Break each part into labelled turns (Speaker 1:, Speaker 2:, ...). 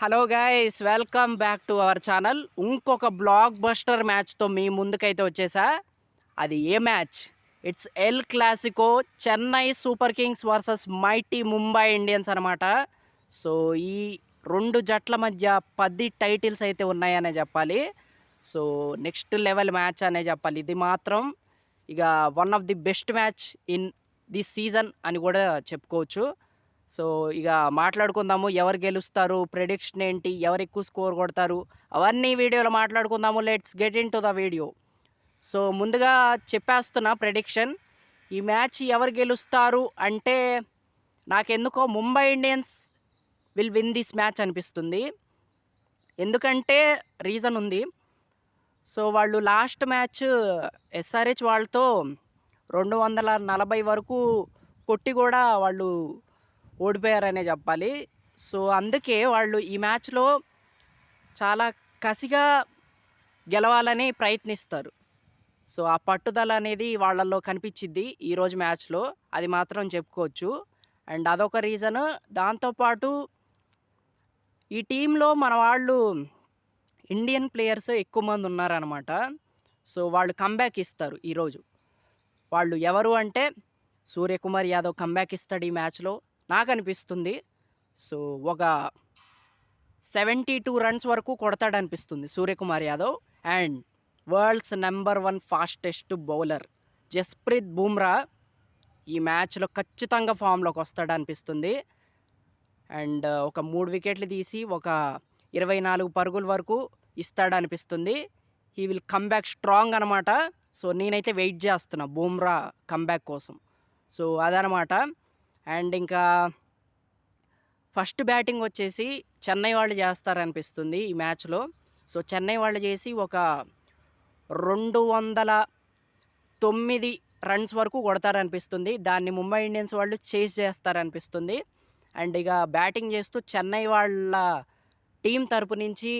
Speaker 1: Hello guys, welcome back to our channel. ఇంకొక blockbuster మ్యాచ్తో మీ ముందుకైతే వచ్చేసా. అది ఏ మ్యాచ్? It's El Clasico, Chennai Super Kings versus mighty Mumbai Indians అనమాట. సో ఈ రెండు జట్ల మధ్య 10 టైటిల్స్ అయితే ఉన్నాయనే చెప్పాలి. సో నెక్స్ట్ లెవెల్ మ్యాచ్ అనే చెప్పాలి. ఇది మాత్రం ఇక one of the best match in this season అని కూడా చెప్పుకోవచ్చు. సో ఇక మాట్లాడుకుందాము, ఎవరు గెలుస్తారు, ప్రెడిక్షన్ ఏంటి, ఎవరు ఎక్కువ స్కోర్ కొడతారు, అవన్నీ వీడియోలో మాట్లాడుకుందాము. Let's get in to the video. So ముందుగా చెప్పేస్తున్నా ప్రెడిక్షన్. ఈ మ్యాచ్ ఎవరు గెలుస్తారు అంటే నాకెందుకో Mumbai Indians will win this match అనిపిస్తుంది. ఎందుకంటే రీజన్ ఉంది. సో వాళ్ళు లాస్ట్ మ్యాచ్ ఎస్ఆర్హెచ్ వాళ్ళతో 240 వరకు కొట్టి కూడా వాళ్ళు ఓడిపోయారనే చెప్పాలి. సో అందుకే వాళ్ళు ఈ మ్యాచ్లో చాలా కసిగా గెలవాలని ప్రయత్నిస్తారు. సో ఆ పట్టుదల అనేది వాళ్ళల్లో కనిపించిద్ది ఈరోజు మ్యాచ్లో, అది మాత్రం చెప్పుకోవచ్చు. అండ్ అదొక రీజన్. దాంతోపాటు ఈ టీంలో మన వాళ్ళు ఇండియన్ ప్లేయర్స్ ఎక్కువ మంది ఉన్నారనమాట. సో వాళ్ళు కంబ్యాక్ ఇస్తారు ఈరోజు. వాళ్ళు ఎవరు అంటే సూర్యకుమార్ యాదవ్ కంబ్యాక్ ఇస్తాడు ఈ మ్యాచ్లో నాకు అనిపిస్తుంది. సో ఒక 72 రన్స్ వరకు కొడతాడనిపిస్తుంది Suryakumar Yadav. And world's number 1 fastest bowler Jasprit Bumrah ఈ మ్యాచ్లో ఖచ్చితంగా ఫామ్లోకి వస్తాడనిపిస్తుంది. అండ్ ఒక 3 వికెట్లు తీసి ఒక 24 పరుగుల వరకు ఇస్తాడనిపిస్తుంది. హీ విల్ కమ్బ్యాక్ స్ట్రాంగ్ అనమాట. సో నేనైతే వెయిట్ చేస్తున్నా బుమ్రా కమ్బ్యాక్ కోసం. సో అదనమాట. అండ్ ఇంకా ఫస్ట్ బ్యాటింగ్ వచ్చేసి చెన్నై వాళ్ళు చేస్తారనిపిస్తుంది ఈ మ్యాచ్లో. సో చెన్నై వాళ్ళు చేసి ఒక 209 రన్స్ వరకు కొడతారనిపిస్తుంది. దాన్ని ముంబై ఇండియన్స్ వాళ్ళు చేజ్ చేస్తారనిపిస్తుంది. అండ్ ఇక బ్యాటింగ్ చేస్తూ చెన్నై వాళ్ళ టీం తరపు నుంచి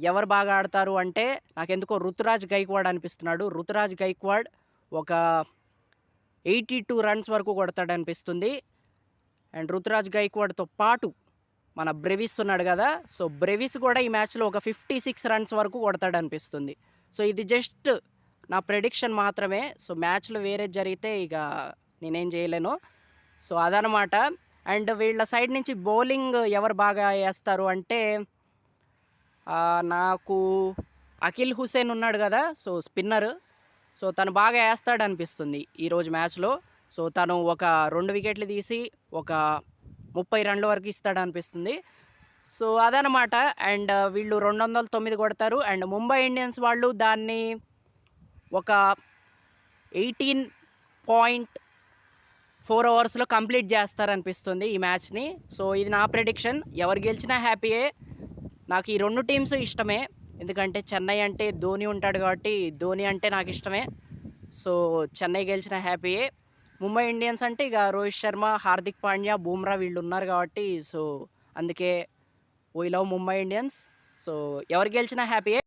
Speaker 1: ఎవరు బాగా ఆడతారు అంటే నాకెందుకో రుతురాజ్ గైక్వాడ్ అనిపిస్తున్నాడు. రుతురాజ్ గైక్వాడ్ ఒక 82 రన్స్ వరకు కొడతాడనిపిస్తుంది. అండ్ రుతురాజ్ గైక్వాడ్తో పాటు మన బ్రెవిస్ ఉన్నాడు కదా, సో బ్రెవిస్ కూడా ఈ మ్యాచ్లో ఒక 56 రన్స్ వరకు కొడతాడనిపిస్తుంది. సో ఇది జస్ట్ నా ప్రెడిక్షన్ మాత్రమే. సో మ్యాచ్లో వేరే జరిగితే ఇక నేనేం చేయలేను. సో అదనమాట. అండ్ వీళ్ళ సైడ్ నుంచి బౌలింగ్ ఎవరు బాగా వేస్తారు అంటే నాకు అఖిల్ హుసేన్ ఉన్నాడు కదా, సో స్పిన్నర్. సో తను బాగా వేస్తాడనిపిస్తుంది ఈరోజు మ్యాచ్లో. సో తను ఒక 2 వికెట్లు తీసి ఒక 30 రన్ల వరకు ఇస్తాడనిపిస్తుంది. సో అదనమాట. అండ్ వీళ్ళు 209 కొడతారు. అండ్ ముంబై ఇండియన్స్ వాళ్ళు దాన్ని ఒక 18.4 అవర్స్లో కంప్లీట్ చేస్తారనిపిస్తుంది ఈ మ్యాచ్ని. సో ఇది నా ప్రెడిక్షన్. ఎవరు గెలిచినా హ్యాపీయే. నాకు ఈ 2 టీమ్స్ ఇష్టమే. ఎందుకంటే చెన్నై అంటే ధోని ఉంటాడు కాబట్టి ధోని అంటే నాకు ఇష్టమే. సో చెన్నై గెలిచిన హ్యాపీయే. ముంబై ఇండియన్స్ అంటే ఇక రోహిత్ శర్మ, హార్దిక్ పాండ్యా, బూమ్రా వీళ్ళు ఉన్నారు కాబట్టి సో అందుకే we love Mumbai Indians. So ఎవరు గెలిచినా హ్యాపీయే.